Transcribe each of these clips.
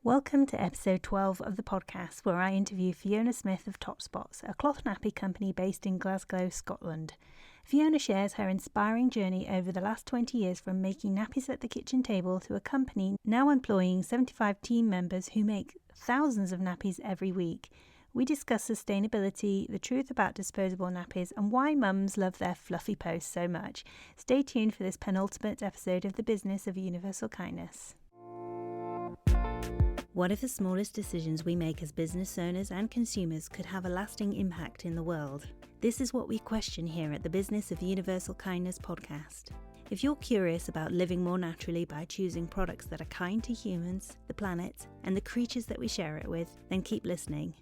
Welcome to episode 12 of the podcast, where I interview Fiona Smyth of TotsBots, a cloth nappy company based in Glasgow, Scotland. Fiona shares her inspiring journey over the last 20 years from making nappies at the kitchen table to a company now employing 75 team members who make thousands of nappies every week. We discuss sustainability, the truth about disposable nappies, and why mums love their fluffy posts so much. Stay tuned for this penultimate episode of The Business of Universal Kindness. What if the smallest decisions we make as business owners and consumers could have a lasting impact in the world? This is what we question here at the Business of Universal Kindness podcast. If you're curious about living more naturally by choosing products that are kind to humans, the planet, and the creatures that we share it with, then keep listening.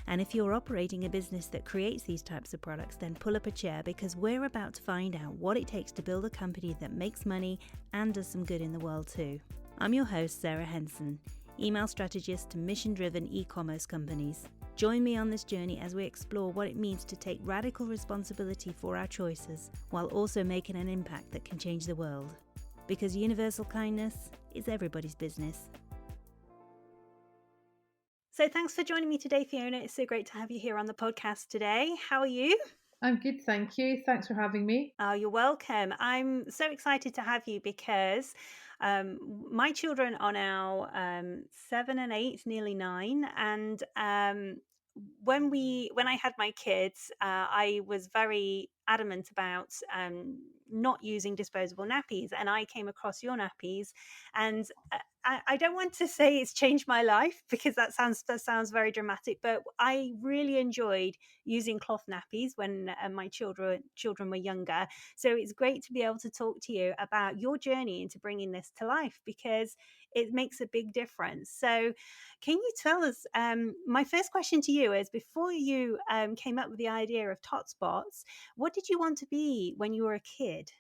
And if you're operating a business that creates these types of products, then pull up a chair, because we're about to find out what it takes to build a company that makes money and does some good in the world too. I'm your host, Sarah Henson, email strategist to mission-driven e-commerce companies. Join me on this journey as we explore what it means to take radical responsibility for our choices while also making an impact that can change the world. Because universal kindness is everybody's business. So thanks for joining me today, Fiona. It's so great to have you here on the podcast today. How are you? I'm good, thank you. Thanks for having me. Oh, you're welcome. I'm so excited to have you because my children are now 7 and 8, nearly 9, and when I had my kids, I was very adamant about not using disposable nappies, and I came across your nappies, and I don't want to say it's changed my life, because that sounds very dramatic, but I really enjoyed using cloth nappies when my children were younger. So it's great to be able to talk to you about your journey into bringing this to life, because it makes a big difference. So can you tell us, my first question to you is, before you came up with the idea of Tots Bots, what did you want to be when you were a kid?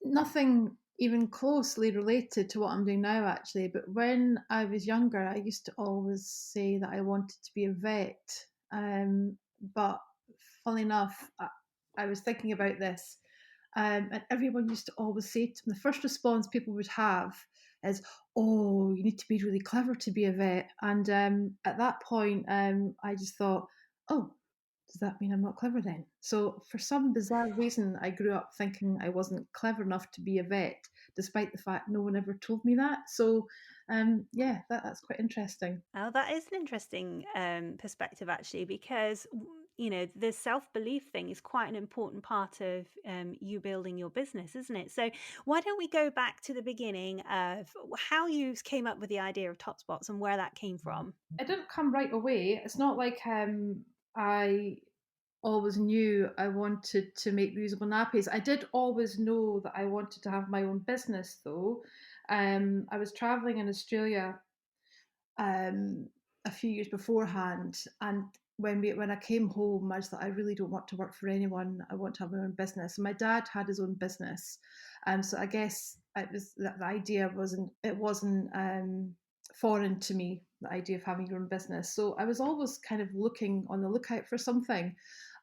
Nothing even closely related to what I'm doing now, actually. But when I was younger, I used to always say that I wanted to be a vet. But funnily enough, I was thinking about this, and everyone used to always say to me, the first response people would have is, "Oh, you need to be really clever to be a vet." And at that point, I just thought, "Oh, does that mean I'm not clever then?" So for some bizarre reason, I grew up thinking I wasn't clever enough to be a vet, despite the fact no one ever told me that. So that's quite interesting. Oh, that is an interesting perspective, actually, because the self-belief thing is quite an important part of you building your business, isn't it? So why don't we go back to the beginning of how you came up with the idea of Tots Bots and where that came from? It didn't come right away. It's not like I always knew I wanted to make reusable nappies. I did always know that I wanted to have my own business, though. I was traveling in Australia a few years beforehand, and when I came home, I just thought, I really don't want to work for anyone. I want to have my own business. And my dad had his own business, so I guess it was that the idea wasn't foreign to me. The idea of having your own business. So I was always kind of looking on the lookout for something.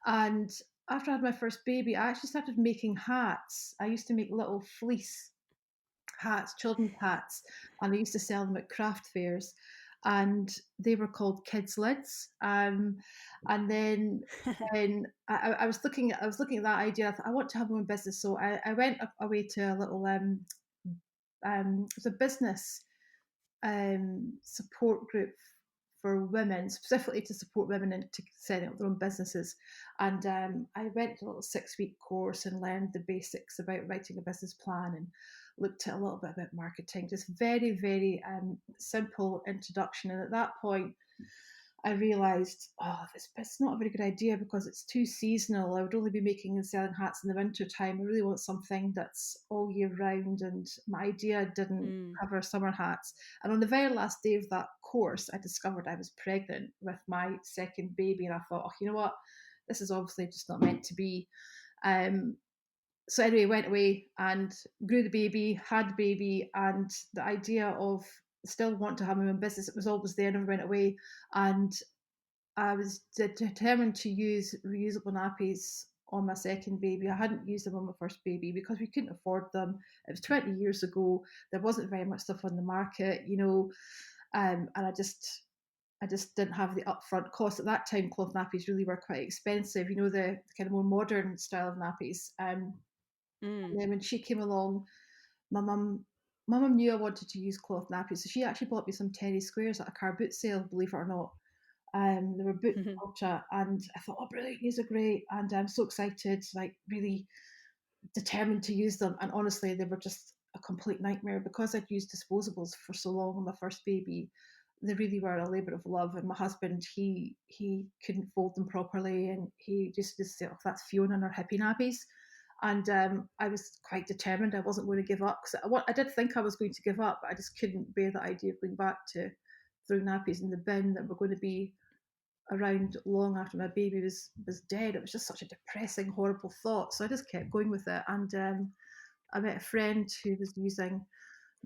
And after I had my first baby, I actually started making hats. I used to make little fleece hats, children's hats, and I used to sell them at craft fairs. And they were called kids lids. And then when I was looking at that idea, I thought, I want to have my own business. So I went away to a little it was a business support group for women, specifically to support women into setting up their own businesses. And I went to a little 6-week course and learned the basics about writing a business plan and looked at a little bit about marketing, just very, very simple introduction. And at that point, I realised, it's not a very good idea because it's too seasonal. I would only be making and selling hats in the winter time. I really want something that's all year round, and my idea didn't cover summer hats. And on the very last day of that course, I discovered I was pregnant with my second baby, and I thought, you know what, this is obviously just not meant to be. So anyway, went away and grew the baby, had the baby, and the idea of still want to have my own business, it was always there, never went away. And I was determined to use reusable nappies on my second baby. I hadn't used them on my first baby because we couldn't afford them. It was 20 years ago. There wasn't very much stuff on the market, and I just didn't have the upfront cost. At that time, cloth nappies really were quite expensive, the kind of more modern style of nappies. Mm. And then when she came along, my mum my mum knew I wanted to use cloth nappies, so she actually bought me some tennis squares at a car boot sale, believe it or not. They were boot culture, and I thought, oh, brilliant, these are great, and I'm so excited, like really determined to use them. And honestly, they were just a complete nightmare because I'd used disposables for so long on my first baby. They really were a labour of love. And my husband, he couldn't fold them properly, and he just said, "Oh, that's Fiona and her hippie nappies." And I was quite determined. I wasn't going to give up because I did think I was going to give up, but I just couldn't bear the idea of going back to throwing nappies in the bin that were going to be around long after my baby was dead. It was just such a depressing, horrible thought. So I just kept going with it. And I met a friend who was using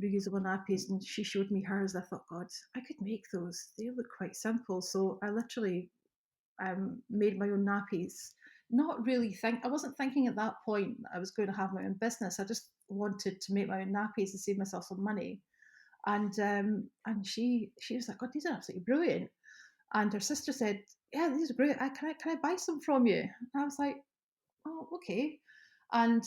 reusable nappies, and she showed me hers. I thought, God, I could make those. They look quite simple. So I literally made my own nappies. Not really I wasn't thinking at that point that I was going to have my own business. I just wanted to make my own nappies to save myself some money. And she was like, God, these are absolutely brilliant. And her sister said, "Yeah, these are great. Can I buy some from you?" And I was like, "Oh, okay." And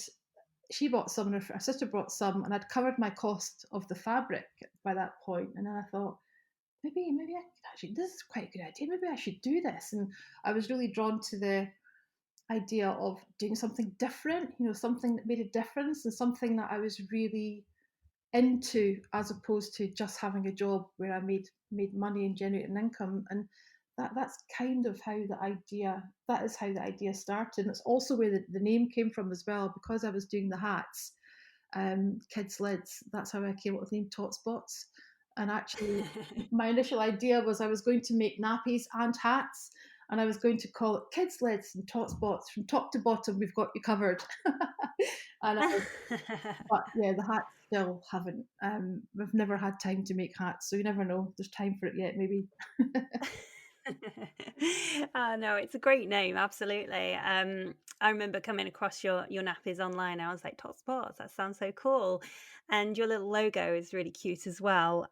she bought some, and her sister bought some, and I'd covered my cost of the fabric by that point. And then I thought, maybe I could actually. This is quite a good idea. Maybe I should do this. And I was really drawn to the idea of doing something different. Something that made a difference, and something that I was really into, as opposed to just having a job where I made money and generated an income. And that's kind of how the idea started. And it's also where the name came from as well, because I was doing the hats, kids lids. That's how I came up with the name Tots Bots. And actually, my initial idea was I was going to make nappies and hats, and I was going to call it Kids Lids and Tots Bots. From top to bottom, we've got you covered. and I But yeah, the hats still haven't. We've never had time to make hats, so you never know. There's time for it yet, maybe. Oh, no, it's a great name, absolutely. I remember coming across your nappies online. I was like, Tots Bots, that sounds so cool. And your little logo is really cute as well.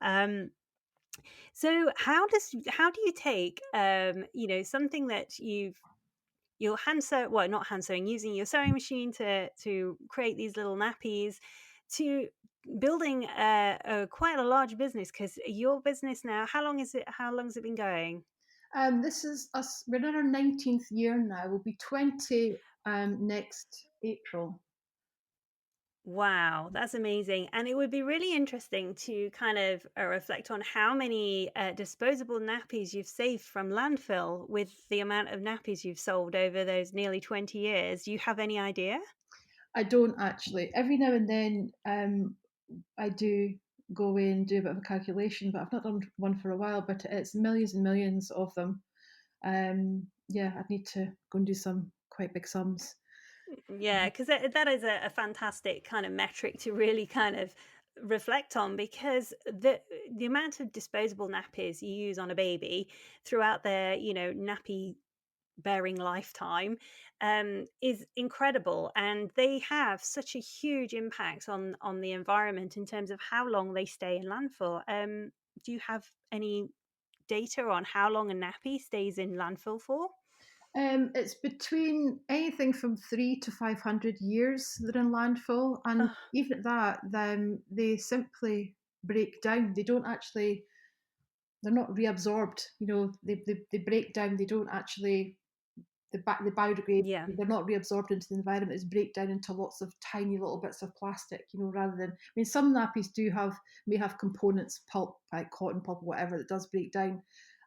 So how do you take something that you're hand sew well, not hand sewing, using your sewing machine to create these little nappies, to building a quite a large business? Because your business now, how long has it been going? This is us. We're in our 19th year now. We'll be 20 next April. Wow, that's amazing. And it would be really interesting to kind of reflect on how many disposable nappies you've saved from landfill with the amount of nappies you've sold over those nearly 20 years. Do you have any idea? I don't actually. Every now and then, I do go away and do a bit of a calculation, but I've not done one for a while. But it's millions and millions of them. Yeah, I'd need to go and do some quite big sums. Yeah, because that is a fantastic kind of metric to really kind of reflect on, because the amount of disposable nappies you use on a baby throughout their nappy bearing lifetime is incredible, and they have such a huge impact on the environment in terms of how long they stay in landfill. Do you have any data on how long a nappy stays in landfill for? It's between anything from 3 to 500 years they're in landfill, and even at that, then they simply break down. They don't actually. They're not reabsorbed. They break down. They don't actually. The biodegrade. Yeah. They're not reabsorbed into the environment. It's break down into lots of tiny little bits of plastic. Rather than. I mean, some nappies may have components, pulp like cotton pulp or whatever, that does break down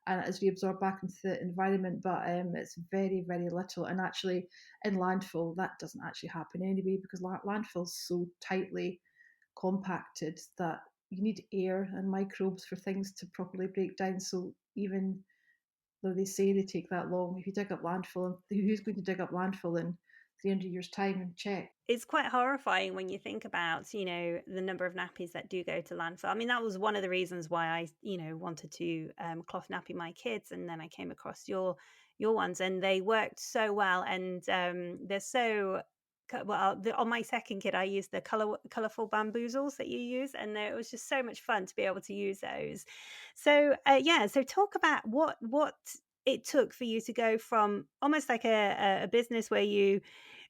and it is reabsorbed back into the environment, but it's very, very little. And actually, in landfill, that doesn't actually happen anyway, because landfill's so tightly compacted that you need air and microbes for things to properly break down. So even though they say they take that long, if you dig up landfill, who's going to dig up landfill in 300 years' time and check? It's quite horrifying when you think about, the number of nappies that do go to landfill. I mean, that was one of the reasons why I, wanted to cloth nappy my kids, and then I came across your ones, and they worked so well, and they're so well. On my second kid, I used the colorful bamboozles that you use, and it was just so much fun to be able to use those. So yeah, so talk about what it took for you to go from almost like a business where you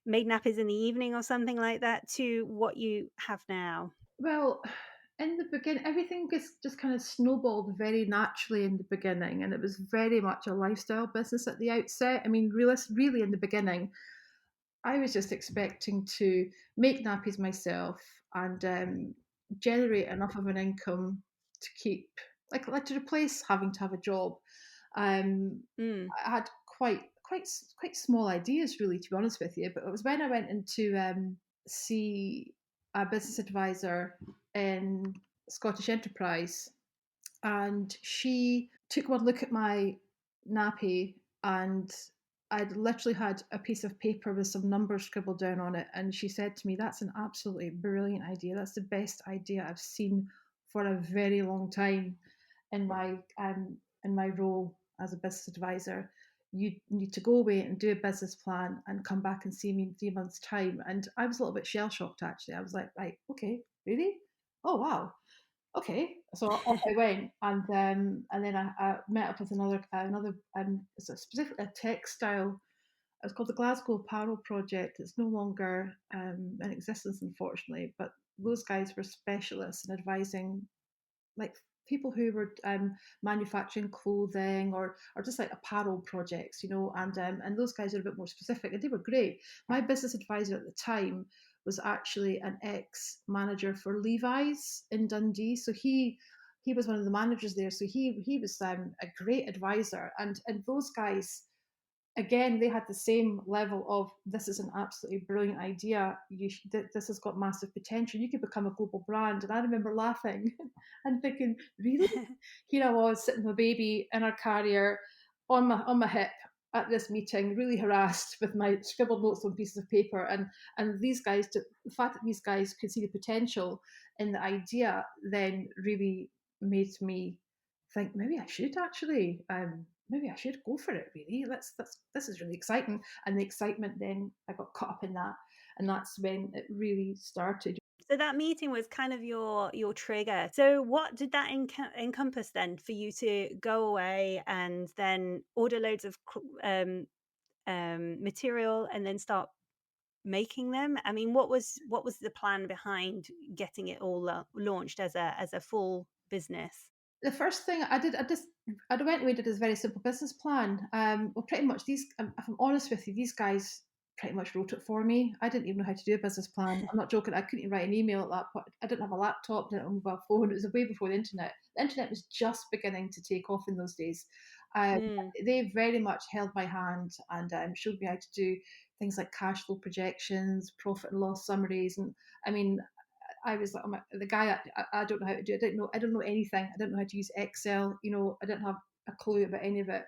made nappies in the evening or something like that to what you have now. Well, in the beginning, everything just kind of snowballed very naturally in the beginning, and it was very much a lifestyle business at the outset. I mean, really in the beginning, I was just expecting to make nappies myself and generate enough of an income to keep, like to replace having to have a job. Um, Mm. I had quite small ideas, really, to be honest with you. But it was when I went into see a business advisor in Scottish Enterprise, and she took one look at my nappy, and I'd literally had a piece of paper with some numbers scribbled down on it, and she said to me, "That's an absolutely brilliant idea. That's the best idea I've seen for a very long time in my role as a business advisor. You need to go away and do a business plan and come back and see me in 3 months' time." And I was a little bit shell shocked, actually. I was like, "Right, okay, really? Oh wow, okay." So off I went, and then I met up with another specifically a textile. It was called the Glasgow Apparel Project. It's no longer in existence, unfortunately, but those guys were specialists in advising like people who were manufacturing clothing or just like apparel projects, and those guys are a bit more specific, and they were great. My business advisor at the time was actually an ex manager for Levi's in Dundee, so he was one of the managers there. So he was a great advisor, and those guys, again, they had the same level of, "This is an absolutely brilliant idea. This has got massive potential. You could become a global brand." And I remember laughing and thinking, "Really?" Here I was sitting with a baby in a carrier on my hip at this meeting, really harassed with my scribbled notes on pieces of paper, and the fact that these guys could see the potential in the idea then really made me think, maybe I should go for it. Really, this is really exciting. And the excitement, then I got caught up in that, and that's when it really started. So that meeting was kind of your trigger. So what did that encompass then for you to go away and then order loads of material and then start making them? I mean, what was the plan behind getting it all launched as a full business? The first thing I went away and did this very simple business plan. Well, pretty much if I'm honest with you, these guys pretty much wrote it for me. I didn't even know how to do a business plan. I'm not joking. I couldn't even write an email at that point. I didn't have a laptop, didn't have a mobile phone. It was way before the internet. The internet was just beginning to take off in those days. Um, Mm. they very much held my hand and showed me how to do things like cash flow projections, profit and loss summaries, and I mean, I was like, "Oh my, the guy, I don't know how to do it. I don't know anything. I didn't know how to use Excel. I didn't have a clue about any of it."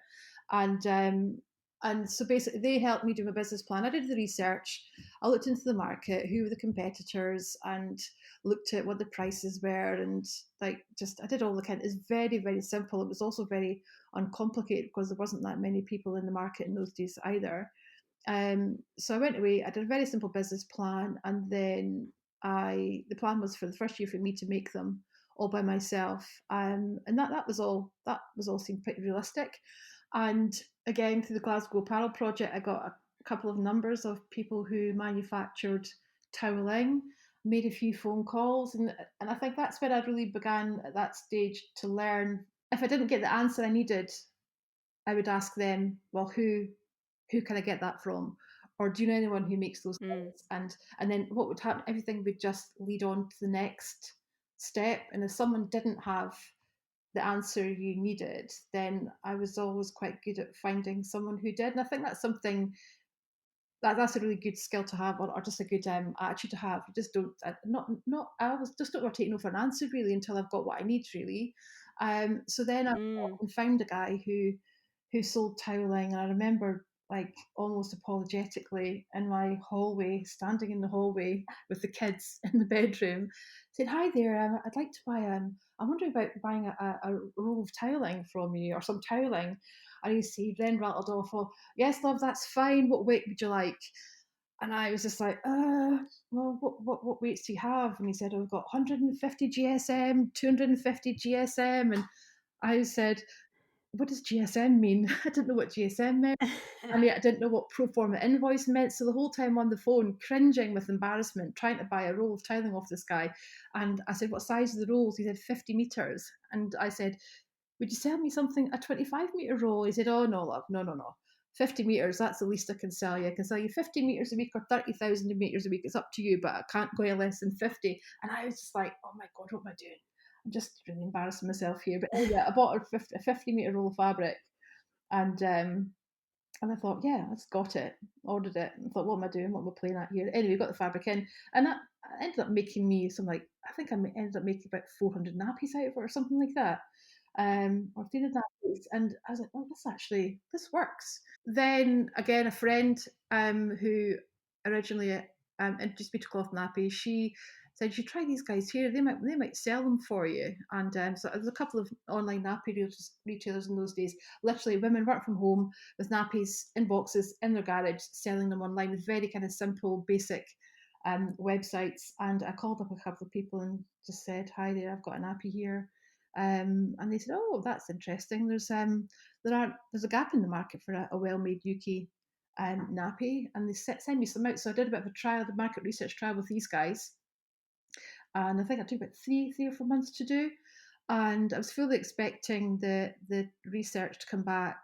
And so basically, they helped me do my business plan. I did the research. I looked into the market, who were the competitors, and looked at what the prices were, and like just I did all the kind. It's very very simple. It was also very uncomplicated because there wasn't that many people in the market in those days either. So I went away. I did a very simple business plan, and then the plan was for the first year for me to make them all by myself, and that was all. That was all seemed pretty realistic. And again, through the Glasgow Apparel Project, I got a couple of numbers of people who manufactured toweling. Made a few phone calls, and I think that's where I really began at that stage to learn. If I didn't get the answer I needed, I would ask them, "Well, who can I get that from? Or do you know anyone who makes those Mm. things?" And then what would happen? Everything would just lead on to the next step. And if someone didn't have the answer you needed, then I was always quite good at finding someone who did. And I think that's something that's a really good skill to have, or just a good attitude to have. You just don't not I always just don't take no for an answer really until I've got what I need really. So then I went Mm. and found a guy who sold toweling, and I remember like almost apologetically in my hallway, standing in the hallway with the kids in the bedroom, said, "Hi there, I'd like to buy, I'm wondering about buying a roll of tiling from you or some tiling." And he then rattled off, "Oh, yes, love, that's fine. What weight would you like?" And I was just like, well, what weights do you have? And he said, "Oh, we've got 150 GSM, 250 GSM." And I said, "What does GSM mean?" I didn't know what GSM meant. And yet I didn't know what pro forma invoice meant. So the whole time on the phone, cringing with embarrassment, trying to buy a roll of tiling off this guy. And I said, "What size are the rolls?" He said, 50 meters. And I said, "Would you sell me something, a 25-meter roll?" He said, "Oh, no, love, no, no, no. 50 meters, that's the least I can sell you. I can sell you 50 meters a week or 30,000 meters a week. It's up to you, but I can't go any less than 50." And I was just like, "Oh my God, what am I doing? I'm just really embarrassing myself here." But anyway, I bought a 50-meter roll of fabric, and I thought, "Yeah, I just got it, ordered it." And thought, "What am I doing? What am I playing at here?" Anyway, got the fabric in, and that ended up making me some, like, I think ended up making about 400 nappies out of it or something like that, or 300 nappies. And I was like, "Oh, this works." Then again, a friend who originally introduced me to cloth nappies, she said, "You should try these guys here. They might sell them for you." And so there's a couple of online nappy retailers in those days. Literally, women work from home with nappies in boxes in their garage, selling them online with very kind of simple, basic websites. And I called up a couple of people and just said, "Hi there, I've got a nappy here." And they said, "Oh, that's interesting. There's a gap in the market for a well-made UK nappy," and they send me some out. So I did a bit of a trial, the market research trial with these guys, and I think it took about three or 4 months to do. And I was fully expecting the research to come back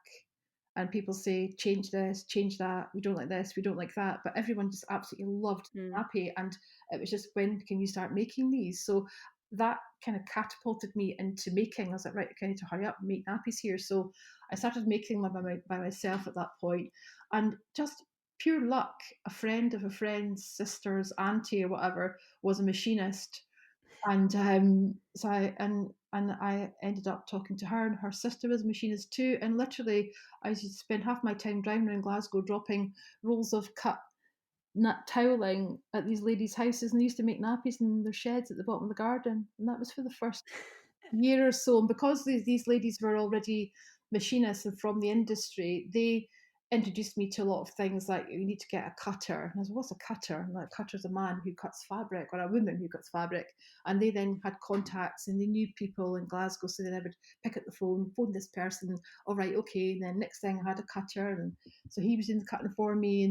and people say, "Change this, change that. We don't like this, we don't like that." But everyone just absolutely loved Mm. Nappy, and it was just, "When can you start making these?" So that kind of catapulted me into making. I was like, "Right, I need to hurry up and make nappies here." So I started making them by myself at that point, and just pure luck. A friend of a friend's sister's auntie or whatever was a machinist, and so I ended up talking to her, and her sister was a machinist too. And literally, I used to spend half my time driving around Glasgow, dropping rolls of cut nut toweling at these ladies' houses, and they used to make nappies in their sheds at the bottom of the garden. And that was for the first year or so. And because these ladies were already machinists and from the industry, they introduced me to a lot of things, like, "You need to get a cutter." And I was, "What's a cutter?" And like, "A cutter's a man who cuts fabric, or a woman who cuts fabric." And they then had contacts and they knew people in Glasgow, so then I would pick up the phone this person. "All right, okay." And then next thing I had a cutter, and so he was in the cutting for me.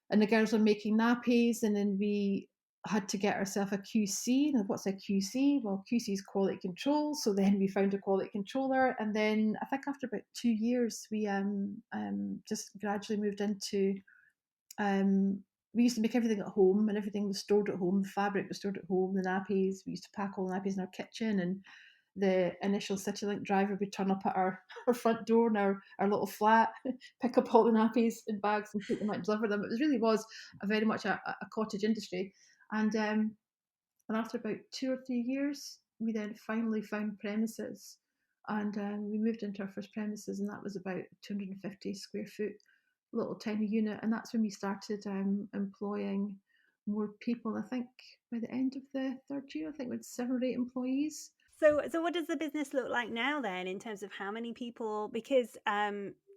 And the girls were making nappies, and then we had to get ourselves a QC. Now, what's a QC? Well, QC is quality control. So then we found a quality controller, and then I think after about 2 years, we just gradually moved into. We used to make everything at home, and everything was stored at home. The fabric was stored at home. The nappies, we used to pack all the nappies in our kitchen, and the initial CityLink driver would turn up at our front door in our little flat, pick up all the nappies in bags and take them out and deliver them. It really was a very much a cottage industry. And after about 2 or 3 years, we then finally found premises, and we moved into our first premises, and that was about 250 square foot, little tiny unit. And that's when we started employing more people. I think by the end of the third year, I think we had 7 or 8 employees. So what does the business look like now then, in terms of how many people? Because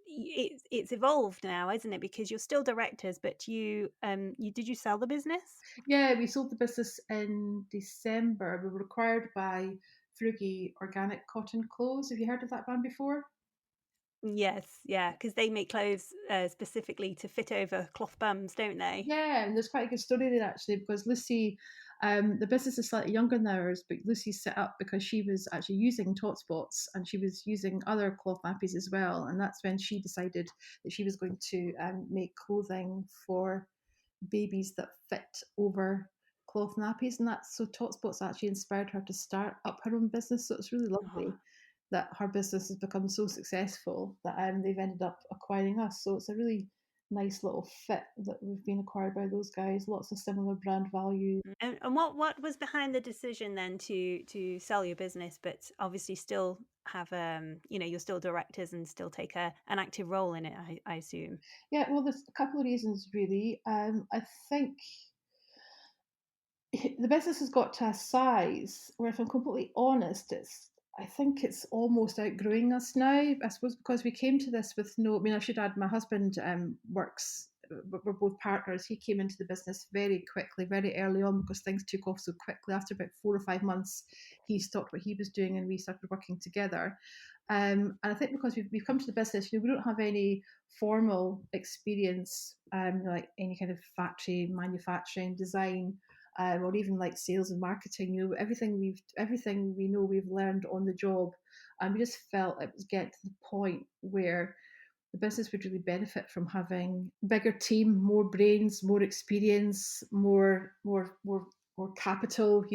it's evolved now, isn't it? Because you're still directors, but you did you sell the business? Yeah, we sold the business in December. We were acquired by Frugi Organic Cotton Clothes. Have you heard of that brand before? Yes, yeah, because they make clothes specifically to fit over cloth bums, don't they? Yeah, and there's quite a good story there actually, because Lucy, the business is slightly younger than ours, but Lucy set up because she was actually using Tots Bots, and she was using other cloth nappies as well. And that's when she decided that she was going to make clothing for babies that fit over cloth nappies. And that's so Tots Bots actually inspired her to start up her own business. So it's really Oh, lovely that her business has become so successful that they've ended up acquiring us. So it's a really nice little fit that we've been acquired by those guys. Lots of similar brand values. And what was behind the decision then to sell your business, but obviously still have you're still directors and still take an active role in it, I assume. Yeah, well, there's a couple of reasons really. I think the business has got to a size where, if I'm completely honest, I think it's almost outgrowing us now. I suppose because we came to this with no. I mean, I should add, my husband works. We're both partners. He came into the business very quickly, very early on, because things took off so quickly. After about 4 or 5 months, he stopped what he was doing, and we started working together. And I think because we've come to the business, we don't have any formal experience, like any kind of factory manufacturing design, or even like sales and marketing. Everything we know we've learned on the job, and we just felt it was getting to the point where the business would really benefit from having a bigger team, more brains, more experience, more capital.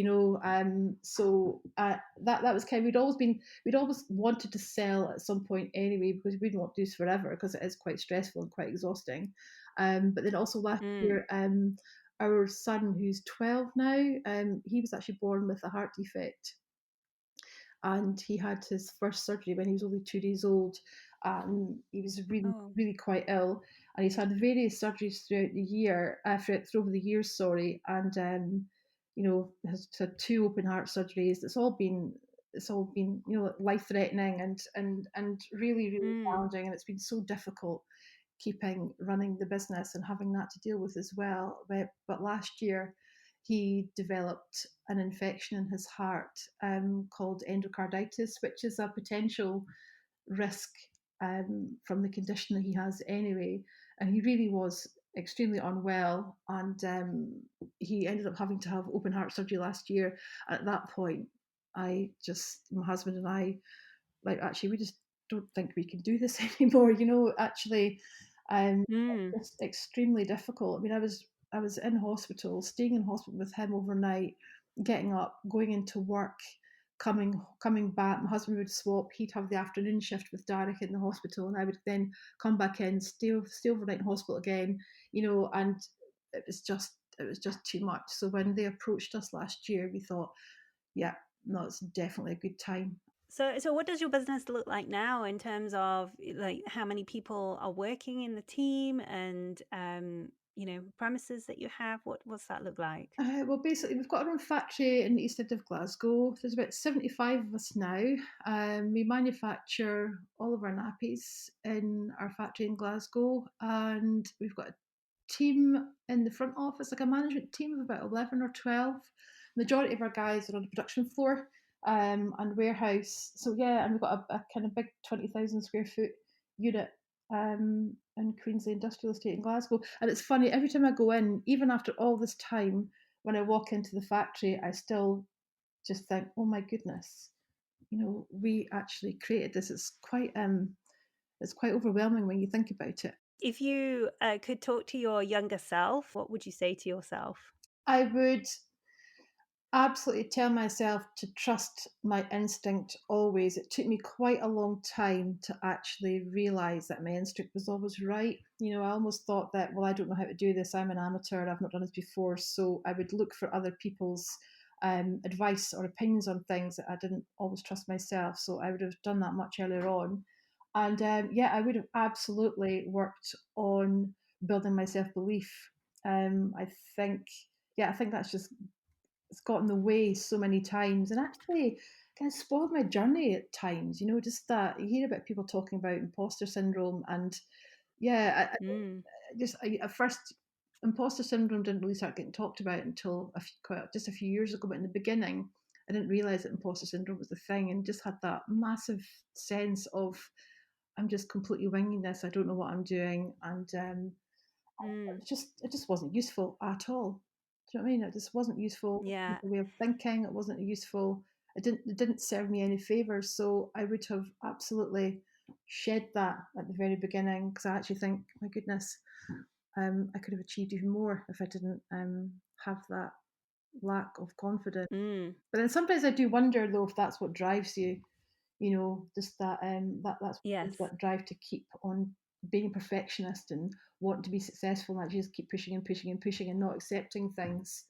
So that was kind of, we'd always wanted to sell at some point anyway, because we didn't want to do this forever, because it is quite stressful and quite exhausting. But then also last Mm. year, our son, who's 12 now, he was actually born with a heart defect, and he had his first surgery when he was only 2 days old. He was really, Oh. really quite ill, and he's had various surgeries throughout the year, over the years, sorry, and has had two open heart surgeries. It's all been life threatening, and really, really Mm. challenging, and it's been so difficult keeping running the business and having that to deal with as well. But last year, he developed an infection in his heart, called endocarditis, which is a potential risk, from the condition that he has anyway. And he really was extremely unwell, and he ended up having to have open heart surgery last year. At that point, my husband and I, like, actually, we just don't think we can do this anymore. Actually, Mm. it's extremely difficult. I mean, I was in hospital, staying in hospital with him overnight, getting up, going into work, coming back. My husband would swap. He'd have the afternoon shift with Derek in the hospital, and I would then come back in, stay overnight in hospital again. And it was just too much. So when they approached us last year, we thought, yeah, no, it's definitely a good time. So what does your business look like now in terms of like how many people are working in the team and premises that you have? What's that look like? Well, basically, we've got our own factory in the east end of Glasgow. There's about 75 of us now. We manufacture all of our nappies in our factory in Glasgow, and we've got a team in the front office, like a management team of about 11 or 12. Majority of our guys are on the production floor, and warehouse. So yeah, and we've got a kind of big 20,000 square foot unit, in Queensley Industrial Estate in Glasgow. And it's funny, every time I go in, even after all this time, when I walk into the factory, I still just think, oh my goodness, we actually created this. It's quite overwhelming when you think about it. If you could talk to your younger self, what would you say to yourself? I would absolutely tell myself to trust my instinct always. It took me quite a long time to actually realize that my instinct was always right. I almost thought that, well, I don't know how to do this. I'm an amateur. I've not done this before. So I would look for other people's advice or opinions on things that I didn't always trust myself. So I would have done that much earlier on. And yeah, I would have absolutely worked on building my self belief. I think, yeah, I think that's just, it's got in the way so many times, and actually kind of spoiled my journey at times. Just that you hear about people talking about imposter syndrome, and yeah, Mm. at first, imposter syndrome didn't really start getting talked about until just a few years ago. But in the beginning, I didn't realize that imposter syndrome was the thing, and just had that massive sense of, I'm just completely winging this. I don't know what I'm doing, and Mm. it just wasn't useful at all. Do you know what I mean? It just wasn't useful as Yeah. a way of thinking. It wasn't useful. It didn't serve me any favors. So I would have absolutely shed that at the very beginning, because I actually think, my goodness, I could have achieved even more if I didn't have that lack of confidence. Mm. But then sometimes I do wonder, though, if that's what drives you. Just that's what gives Yes. that drive to keep on being a perfectionist and wanting to be successful, and actually just keep pushing and pushing and pushing and not accepting things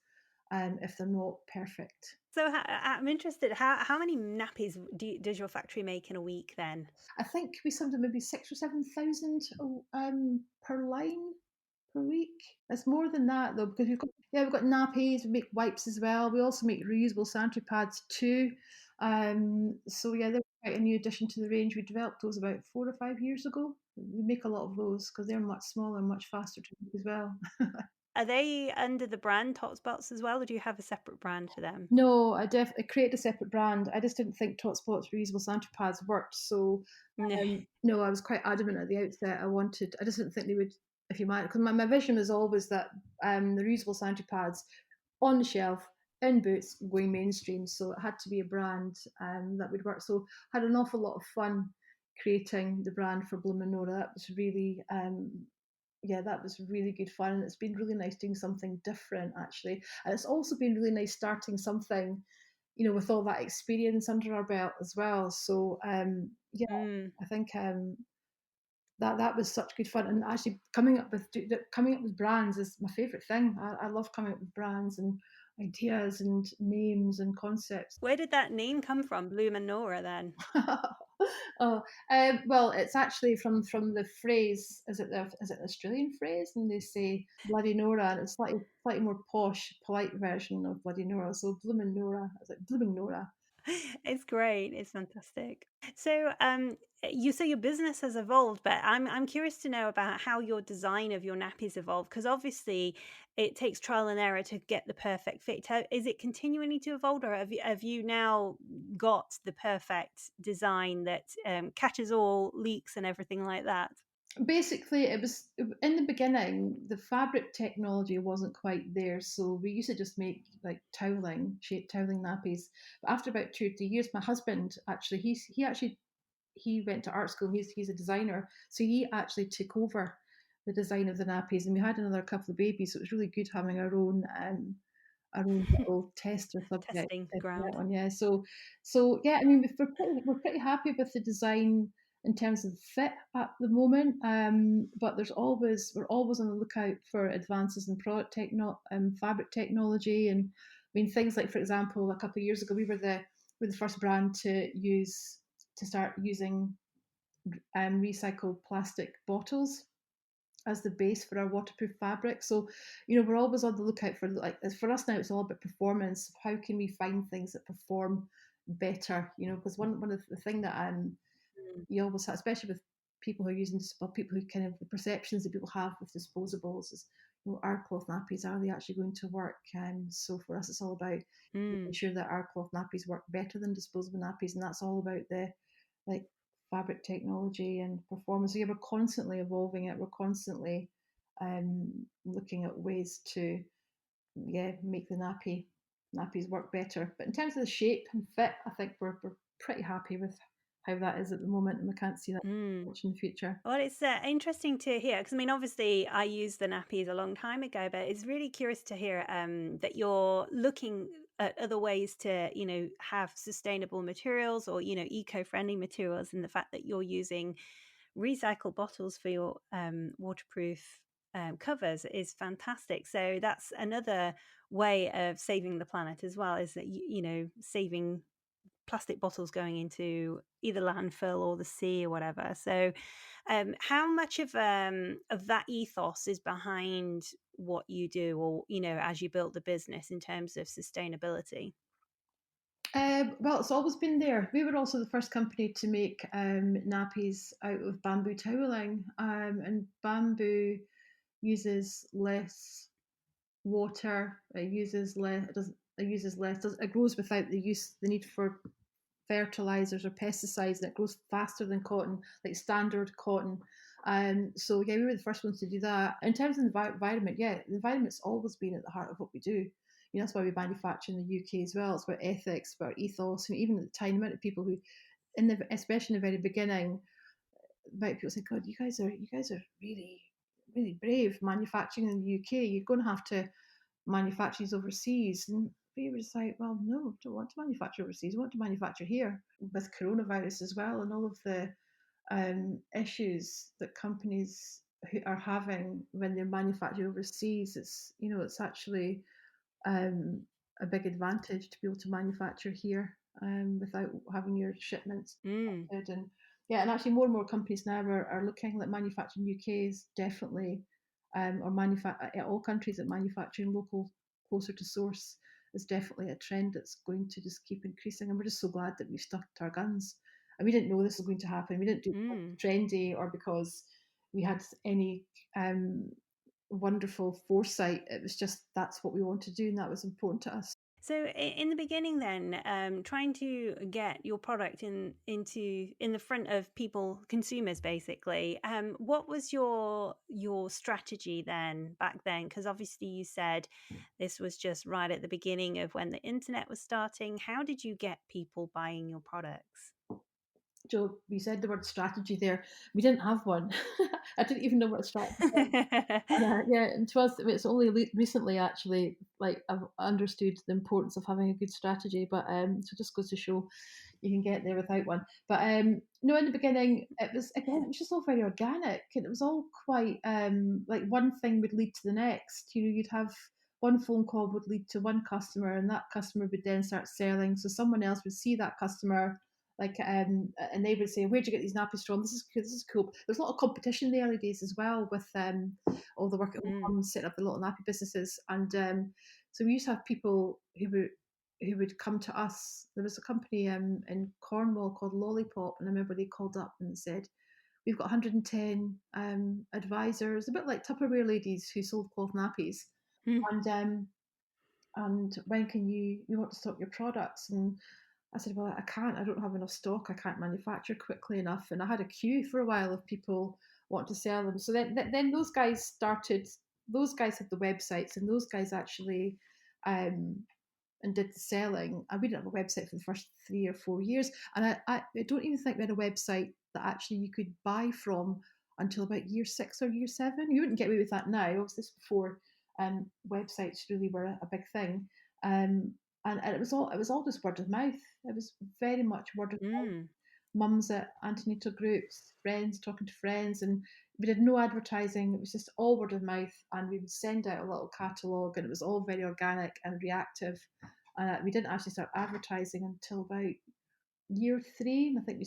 if they're not perfect. So I'm interested. How many nappies does your factory make in a week then? I think we sometimes maybe 6 or 7 thousand per line per week. It's more than that though, because we've got nappies, we make wipes as well. We also make reusable sanitary pads too. So yeah, they're quite a new addition to the range. We developed those about 4 or 5 years ago. We make a lot of those because they're much smaller and much faster to make as well. Are they under the brand Tots Bots as well, or do you have a separate brand for them? No, I created a separate brand. I just didn't think Tots Bots reusable sanitary pads worked. So No. no, I was quite adamant at the outset. I just didn't think they would, if you might, because my vision was always that the reusable sanitary pads on the shelf in Boots going mainstream. So it had to be a brand that would work. So I had an awful lot of fun creating the brand for Bloom and Nora. That was really yeah, that was really good fun. And it's been really nice doing something different actually. And it's also been really nice starting something, with all that experience under our belt as well. So yeah, Mm. I think that was such good fun. And actually coming up with brands is my favourite thing. I love coming up with brands and ideas and names and concepts. Where did that name come from, Bloom and Nora? Then Oh, well, it's actually from the phrase. Is it the Australian phrase? And they say "Bloody Nora," and it's slightly more posh, polite version of Bloody Nora. So Bloomin' Nora. It's like Blooming Nora. it's great. It's fantastic. So, you say your business has evolved, but I'm curious to know about how your design of your nappies evolved because obviously it takes trial and error to get the perfect fit. Is it continuing to evolve, or have you now got the perfect design that catches all leaks and everything like that? Basically, it was in the beginning. The fabric technology wasn't quite there, so we used to just make like shape toweling nappies. But after about 2 or 3 years, my husband actually he went to art school. He's a designer, so he actually took over the design of the nappies, and we had another couple of babies. So it was really good having our own little tester subject Testing for that ground. one. Yeah. So yeah, I mean, we're pretty happy with the design in terms of fit at the moment. But we're always on the lookout for advances in fabric technology, and I mean things like, for example, a couple of years ago, we were the first brand to start using recycled plastic bottles as the base for our waterproof fabric. So, we're always on the lookout for, like, for us now, it's all about performance. How can we find things that perform better? Because one of the thing that Mm. you always have, especially with people who are using people who kind of the perceptions that people have with disposables is, our cloth nappies, are they actually going to work? So for us, it's all about making Mm. sure that our cloth nappies work better than disposable nappies, and that's all about the like fabric technology and performance. So yeah, we're constantly evolving it. We're constantly looking at ways to make the nappies work better. But in terms of the shape and fit, I think we're pretty happy with how that is at the moment, and we can't see that Mm. much in the future. Well, it's interesting to hear because I mean, obviously, I used the nappies a long time ago, but it's really curious to hear that you're looking at other ways to, have sustainable materials or, eco-friendly materials, and the fact that you're using recycled bottles for your waterproof covers is fantastic. So that's another way of saving the planet as well, is that saving plastic bottles going into either landfill or the sea or whatever. So, how much of that ethos is behind what you do, or as you built the business in terms of sustainability? Well, it's always been there. We were also the first company to make nappies out of bamboo toweling, and bamboo uses less water. It uses less. It doesn't. It uses less. It grows without the need for fertilizers or pesticides, and it grows faster than cotton, like standard cotton. So yeah, we were the first ones to do that. In terms of the environment, yeah, the environment's always been at the heart of what we do. That's why we manufacture in the UK as well. It's about ethics, about ethos, and even at the time, the amount of people who, especially in the very beginning, about people say, "God, you guys are really, really brave manufacturing in the UK. You're going to have to manufacture these overseas." And we were just like, "Well, no, I don't want to manufacture overseas. I want to manufacture here." With coronavirus as well, and all of the issues that companies who are having when they're manufacturing overseas. It's actually um, a big advantage to be able to manufacture here without having your shipments Mm. affected. And yeah, and actually more and more companies now are looking like manufacturing UK is definitely, or all countries that manufacturing local closer to source is definitely a trend that's going to just keep increasing. And we're just so glad that we've stuck to our guns. And we didn't know this was going to happen. We didn't do it Mm. trendy or because we had any um, wonderful foresight. It was just that's what we wanted to do, and that was important to us. So in the beginning, then, trying to get your product in the front of people, consumers, basically. What was your strategy then back then? Because obviously you said this was just right at the beginning of when the internet was starting. How did you get people buying your products? Joe, we said the word strategy there. We didn't have one. I didn't even know what a strategy was. Yeah, and to us, it's only recently actually, like I've understood the importance of having a good strategy. But so just goes to show you can get there without one. But no, in the beginning, it was just all very organic, and it was all quite like one thing would lead to the next. You'd have one phone call would lead to one customer, and that customer would then start selling. So someone else would see that customer. Like and they would say, "Where'd you get these nappies from? This is cool. This is cool." There's a lot of competition in the early days as well with all the work at Mm. home, setting up the little nappy businesses, and so we used to have people who would come to us. There was a company in Cornwall called Lollipop, and I remember they called up and said, "We've got 110 advisors, a bit like Tupperware ladies who sold cloth nappies, Mm. and when can you want to stock your products?" And I said, "Well, I can't. I don't have enough stock. I can't manufacture quickly enough." And I had a queue for a while of people wanting to sell them. So then those guys started. Those guys had the websites, and those guys actually um, and did the selling. And we didn't have a website for the first 3 or 4 years. And I don't even think we had a website that actually you could buy from until about year 6 or year 7. You wouldn't get away with that now. Obviously, this before websites really were a big thing. And it was all just word of mouth. It was very much word of mouth. Mm. Mums at antenatal groups, friends talking to friends, and we did no advertising. It was just all word of mouth, and we would send out a little catalogue, and it was all very organic and reactive. We didn't actually start advertising until about year 3, and I think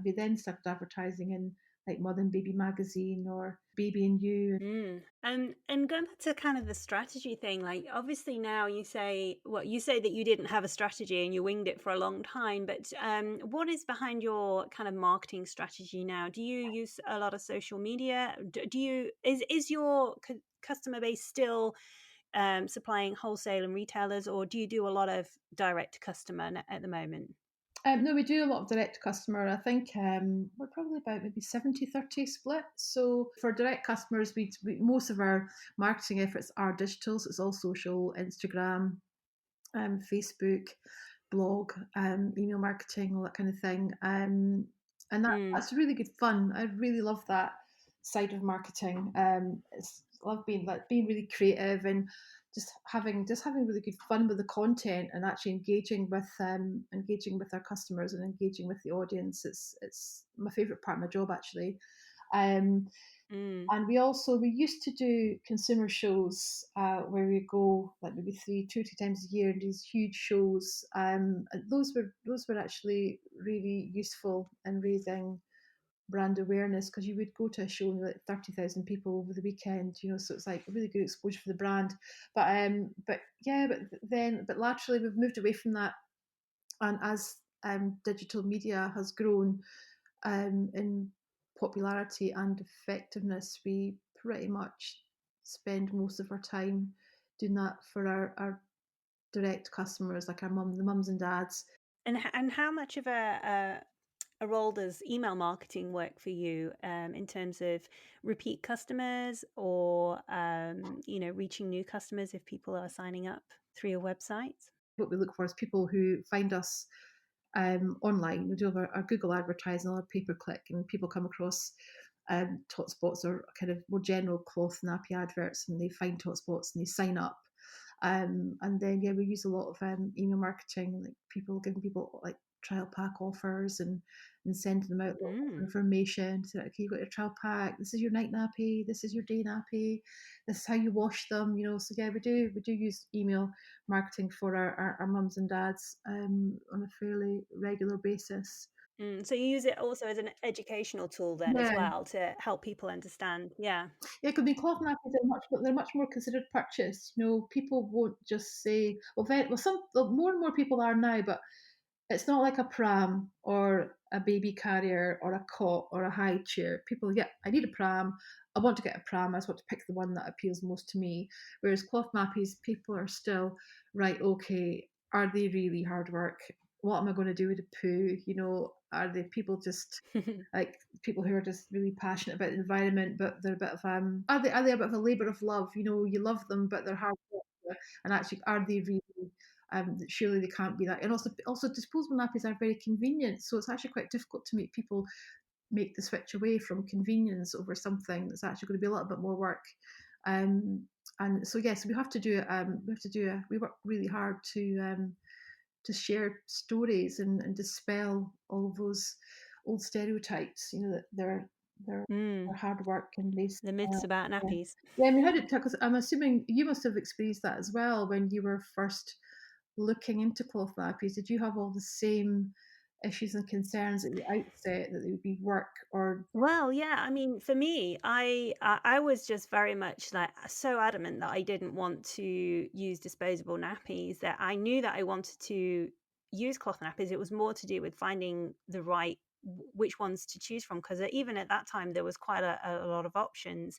we then started advertising in like Mother and Baby magazine or Baby and You. Mm. And going back to kind of the strategy thing, like obviously now you say that you didn't have a strategy and you winged it for a long time, but what is behind your kind of marketing strategy now? Do you use a lot of social media? Do you is your customer base still supplying wholesale and retailers, or do you do a lot of direct to customer at the moment? No, we do a lot of direct to customer. I think we're probably about maybe 70-30 split. So for direct customers, most of our marketing efforts are digital. So it's all social, Instagram, Facebook, blog, email marketing, all that kind of thing. And Mm. that's really good fun. I really love that side of marketing. Love being really creative and just having really good fun with the content and actually engaging with our customers and engaging with the audience. It's my favourite part of my job actually. Um, Mm. and we used to do consumer shows where we go like maybe 2 or 3 times a year and these huge shows. And those were actually really useful in raising brand awareness because you would go to a show and like 30,000 people over the weekend, so it's like a really good exposure for the brand. But yeah, but laterally we've moved away from that, and as digital media has grown in popularity and effectiveness, we pretty much spend most of our time doing that for our direct customers, like the mums and dads. And how much of a role does email marketing work for you in terms of repeat customers or reaching new customers if people are signing up through your website? What we look for is people who find us online. We do have our Google advertising, our pay per click, and people come across Tots Bots or kind of more general cloth nappy adverts, and they find Tots Bots and they sign up. And then yeah, we use a lot of email marketing, like people giving people like trial pack offers and sending them out lots of Mm. information. So, okay, you got your trial pack. This is your night nappy. This is your day nappy. This is how you wash them. So yeah, we do use email marketing for our mums and dads on a fairly regular basis. So you use it also as an educational tool then as Yeah, well to help people understand. Yeah. yeah, because cloth nappies are they're much more considered purchase. People won't just say, more and more people are now, but it's not like a pram or a baby carrier or a cot or a high chair. People, yeah, I need a pram. I want to get a pram. I just want to pick the one that appeals most to me. Whereas cloth nappies, people are still, right, okay, are they really hard work? What am I going to do with the poo? Are they people just like people who are just really passionate about the environment, but they're a bit of are they a bit of a labour of love? You love them, but they're hard work. And actually, are they really surely they can't be that. And also disposable nappies are very convenient, so it's actually quite difficult to make people make the switch away from convenience over something that's actually going to be a little bit more work. And so yes, we have to do it. We work really hard to share stories and dispel all of those old stereotypes. That they're Mm. hard work and they. The myths about Yeah. nappies. Yeah, I mean, how did because I'm assuming you must have experienced that as well when you were first looking into cloth nappies. Did you have all the same issues and concerns at the outset that they would be work or? Well, yeah, I mean, for me, I was just very much like so adamant that I didn't want to use disposable nappies, that I knew that I wanted to use cloth nappies. It was more to do with finding the right which ones to choose from, because even at that time there was quite a lot of options.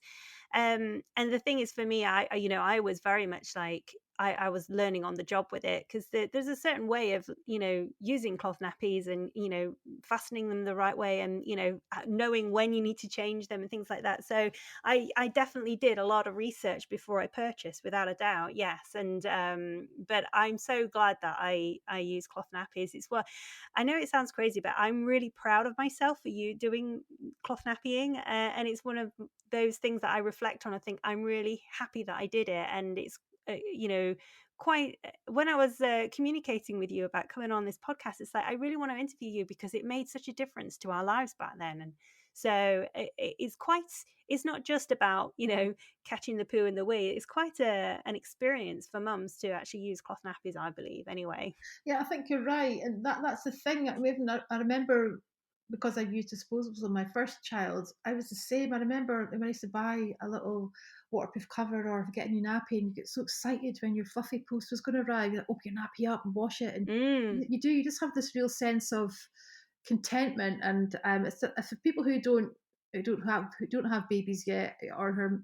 And the thing is, for me, I was very much like I was learning on the job with it, because there's a certain way of using cloth nappies and fastening them the right way, and knowing when you need to change them and things like that. So I definitely did a lot of research before I purchased, without a doubt. Yes. And but I'm so glad that I use cloth nappies. It's what I know, it sounds crazy, but I'm really proud of myself for you doing cloth nappying, and it's one of those things that I reflect on. I think I'm really happy that I did it, and it's quite when I was communicating with you about coming on this podcast, it's like I really want to interview you because it made such a difference to our lives back then. And so it's not just about catching the poo in the wee. It's quite an experience for mums to actually use cloth nappies, I believe, anyway. Yeah, I think you're right, and that's the thing. I remember because I used disposables on my first child. I was the same. I remember when I used to buy a little waterproof cover or get a new nappy, and you get so excited when your fluffy post was going to arrive. You like, open your nappy up and wash it, and Mm, you do. You just have this real sense of contentment, and it's for people who don't have babies yet or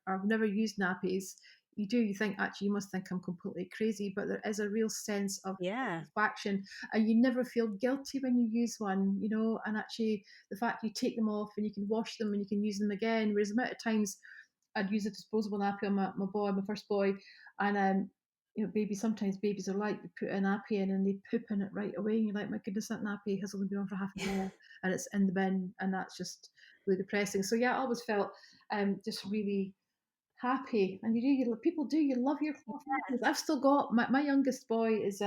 have never used nappies. You think actually you must think I'm completely crazy, but there is a real sense of yeah. satisfaction, and you never feel guilty when you use one, and actually the fact you take them off and you can wash them and you can use them again, whereas the amount of times I'd use a disposable nappy on my first boy, and sometimes babies are like, they put a nappy in and they poop in it right away, and you're like, my goodness, that nappy has only been on for half an hour and it's in the bin, and that's just really depressing. So yeah, I always felt just really happy, and you love your cloth nappies. I've still got my youngest boy is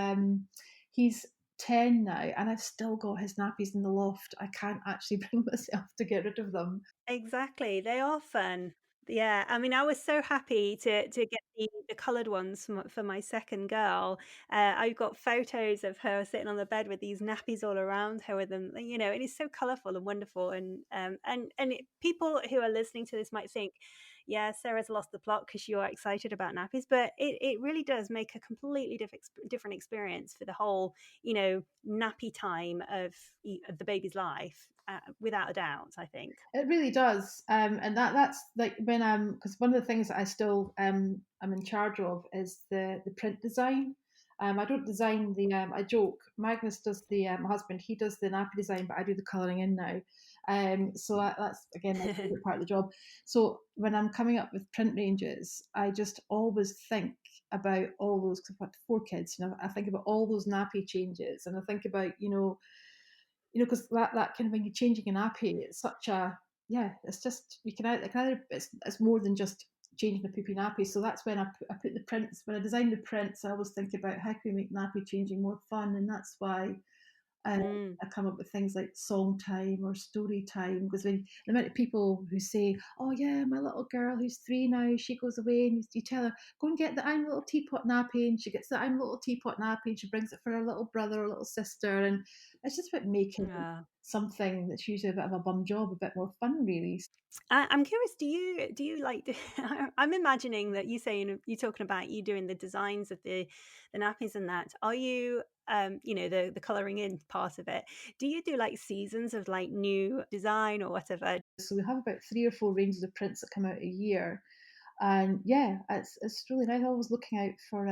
he's 10 now, and I've still got his nappies in the loft. I can't actually bring myself to get rid of them. Exactly, they are fun. Yeah, I mean, I was so happy to get the coloured ones for my second girl. I've got photos of her sitting on the bed with these nappies all around her with them, and it's so colourful and wonderful. And people who are listening to this might think, yeah, Sarah's lost the plot because you are excited about nappies, but it really does make a completely different experience for the whole, nappy time of the baby's life, without a doubt, I think. It really does, and that's like when because one of the things that I still I'm in charge of is the print design. I don't design the. I joke. Magnus does the. My husband, he does the nappy design, but I do the colouring in now. So that's again my favorite part of the job. So when I'm coming up with print ranges, I just always think about all those. Cause I've got 4 kids, I think about all those nappy changes, and I think about because that kind of when you're changing an nappy, it's such a yeah, it's just you can either it's more than just changing a poopy nappy. So that's when I put the prints when I design the prints. I always think about how can we make nappy changing more fun, and that's why Mm. I come up with things like song time or story time, because when the amount of people who say, "Oh yeah, my little girl who's 3 now, she goes away," and you tell her, "Go and get the I'm Little Teapot nappy," and she gets the I'm Little Teapot nappy, and she brings it for her little brother or little sister, and it's just about making Yeah. something that's usually a bit of a bum job a bit more fun, really. I'm curious, do you like I'm imagining that you're talking about you doing the designs of the nappies and that. Are you, the coloring in part of it, do you do like seasons of like new design or whatever? So we have about 3 or 4 ranges of prints that come out a year, and yeah, it's really nice. Always looking out for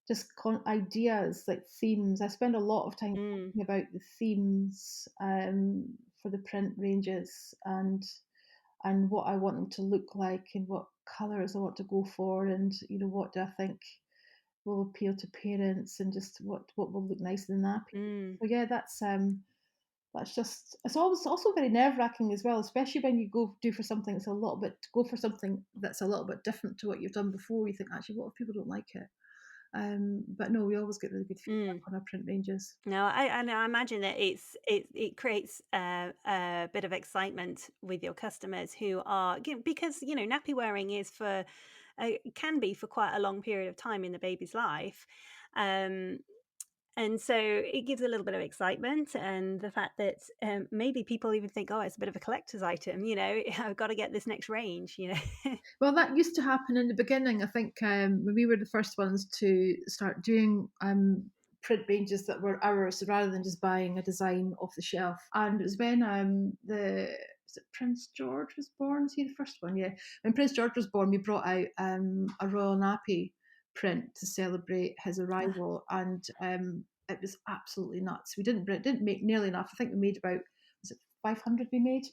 just ideas like themes. I spend a lot of time Mm, thinking about the themes for the print ranges, and what I want them to look like and what colours I want to go for, and what do I think will appeal to parents, and just what will look nice in the nappy. mm, So yeah, that's just, it's always also very nerve wracking as well, especially when you go for something that's a little bit different to what you've done before. You think, actually, what if people don't like it? But no, we always get really good feedback mm. on our print ranges. No, I imagine that it creates a bit of excitement with your customers who are, because nappy wearing is for can be for quite a long period of time in the baby's life, um, and so it gives a little bit of excitement, and the fact that maybe people even think, oh, it's a bit of a collector's item. I've got to get this next range. Well, that used to happen in the beginning. I think when we were the first ones to start doing print ranges that were ours, rather than just buying a design off the shelf. And it was when the was it Prince George was born? Was he the first one? Yeah, when Prince George was born, we brought out a royal nappy print to celebrate his Ah, arrival, and it was absolutely nuts. We didn't make nearly enough. I think we made about, was it 500 we made,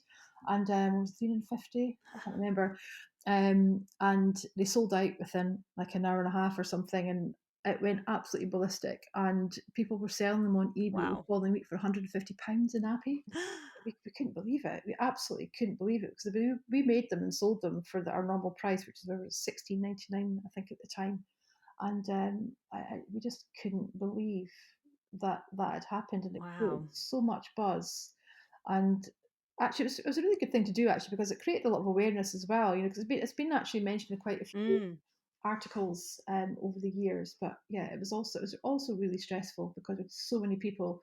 and it was 350. I can't remember, and they sold out within like an hour and a half or something, and it went absolutely ballistic. And people were selling them on eBay the wow. following week for £150 a nappy. We couldn't believe it. We absolutely couldn't believe it, because we made them and sold them for our normal price, which was 16.99, I think, at the time. And we just couldn't believe that that had happened, and it created Wow. so much buzz. And actually, it was a really good thing to do, actually, because it created a lot of awareness as well. Because it's been actually mentioned in quite a few Mm. articles over the years. But yeah, it was also really stressful, because with so many people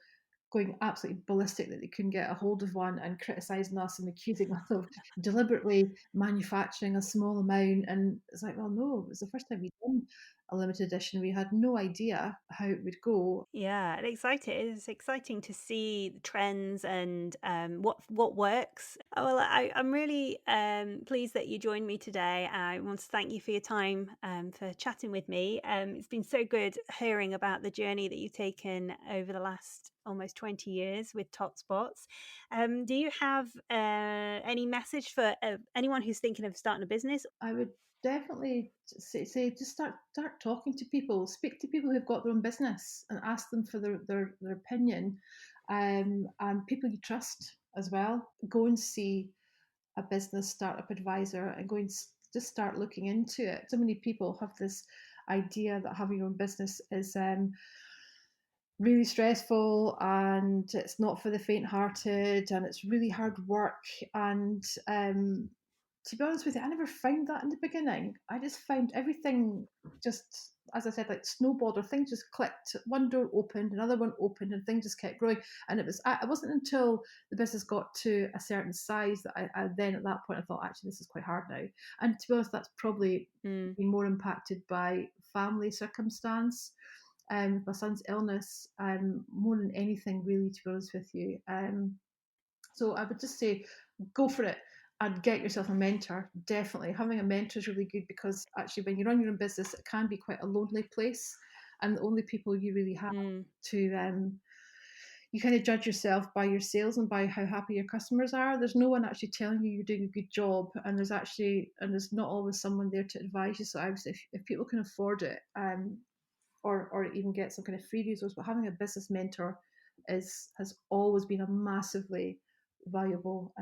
going absolutely ballistic that they couldn't get a hold of one, and criticizing us and accusing us of deliberately manufacturing a small amount. And it's like, well, no, it was the first time we'd done a limited edition. We had no idea how it would go. Yeah, it's exciting to see the trends and what works. Oh, well, I'm really pleased that you joined me today. I want to thank you for your time, for chatting with me. It's been so good hearing about the journey that you've taken over the last almost 20 years with Tots Bots. Do you have any message for anyone who's thinking of starting a business? I would definitely say just start talking to people, speak to people who've got their own business, and ask them for their opinion, and people you trust as well. Go and see a business startup advisor, and just start looking into it. So many people have this idea that having your own business is really stressful, and it's not for the faint-hearted, and it's really hard work. And to be honest with you, I never found that in the beginning. I just found everything, just as I said, like snowballed, or things just clicked. One door opened, another one opened, and things just kept growing. And it wasn't until the business got to a certain size that I then, at that point, I thought, actually, this is quite hard now. And to be honest, that's probably Mm, been more impacted by family circumstance, my son's illness, more than anything, really, to be honest with you. So I would just say, go for it and get yourself a mentor. Definitely, having a mentor is really good, because actually, when you run your own business, it can be quite a lonely place, and the only people you really have mm, to you kind of judge yourself by your sales and by how happy your customers are. There's no one actually telling you you're doing a good job, and there's not always someone there to advise you. So I would say, if people can afford it, or even get some kind of free resource. But having a business mentor has always been a massively valuable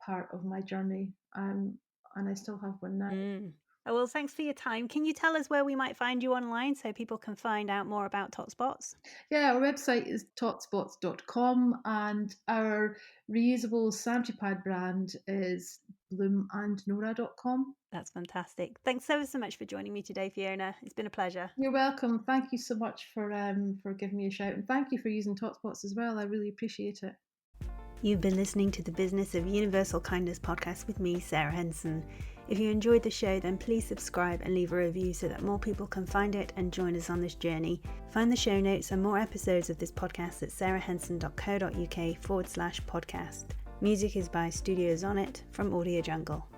part of my journey, and I still have one now. mm. Oh, well, thanks for your time. Can you tell us where we might find you online so people can find out more about Tots Bots? Yeah, our website is totsbots.com, and our reusable sanitary pad brand is bloomandnora.com. That's fantastic. Thanks so much for joining me today, Fiona. It's been a pleasure. You're welcome. Thank you so much for giving me a shout, and thank you for using TotsBots as well. I really appreciate it. You've been listening to the Business of Universal Kindness podcast with me, Sarah Henson. If you enjoyed the show, then please subscribe and leave a review so that more people can find it and join us on this journey. Find the show notes and more episodes of this podcast at sarahhenson.co.uk/podcast. Music is by Studios On It from Audio Jungle.